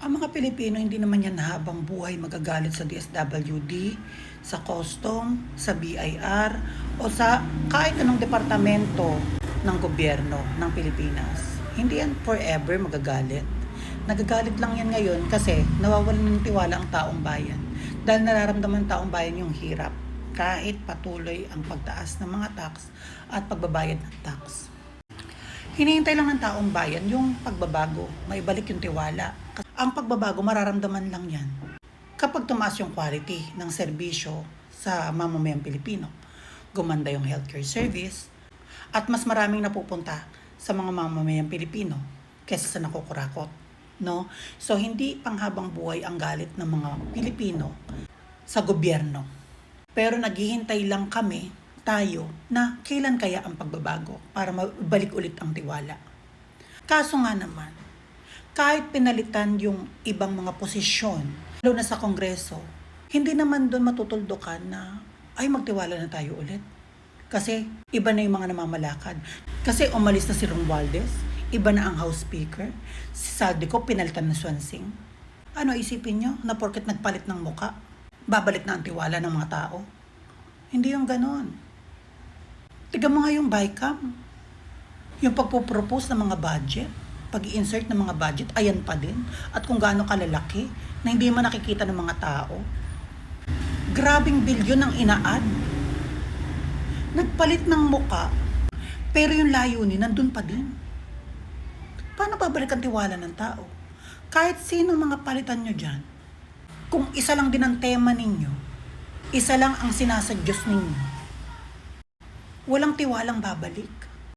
Ang mga Pilipino hindi naman yan habang buhay magagalit sa DSWD, sa custom, sa BIR, o sa kahit anong departamento ng gobyerno ng Pilipinas. Hindi yan forever magagalit. Nagagalit lang yan ngayon kasi nawawalan ng tiwala ang taong bayan dahil nararamdaman ng taong bayan yung hirap kahit patuloy ang pagtaas ng mga tax at pagbabayad ng tax. Hinihintay lang ng taong bayan yung pagbabago, maibalik yung tiwala. Ang pagbabago mararamdaman lang yan kapag tumaas yung quality ng serbisyo sa mamamayang Pilipino. Gumanda yung healthcare service at mas maraming napupunta sa mga mamamayang Pilipino kaysa sa nakukurakot. No? So hindi panghabang buhay ang galit ng mga Pilipino sa gobyerno. Pero naghihintay lang tayo na kailan kaya ang pagbabago para mabalik ulit ang tiwala. Kaso nga naman, kahit pinalitan yung ibang mga posisyon, lalo na sa Kongreso, hindi naman doon matutuldukan na ay magtiwala na tayo ulit. Kasi iba na yung mga namamalakad. Kasi umalis na si Romualdez, iba na ang House Speaker, si Saldico pinalitan na Swansing. Ano isipin nyo na porket nagpalit ng muka, babalik na ang tiwala ng mga tao? Hindi yung ganon. Tignan mo nga yung BICAM. Yung pagpupropose ng mga budget, pag-i-insert ng mga budget, ayan pa din. At kung gaano kalalaki na hindi man nakikita ng mga tao. Grabing bilyon ang ina-add. Nagpalit ng muka, pero yung layunin nandun pa din. Paano babalik ang tiwala ng tao? Kahit sino mga palitan nyo dyan, kung isa lang din ang tema ninyo, isa lang ang sinasadyos ninyo, walang tiwalang babalik.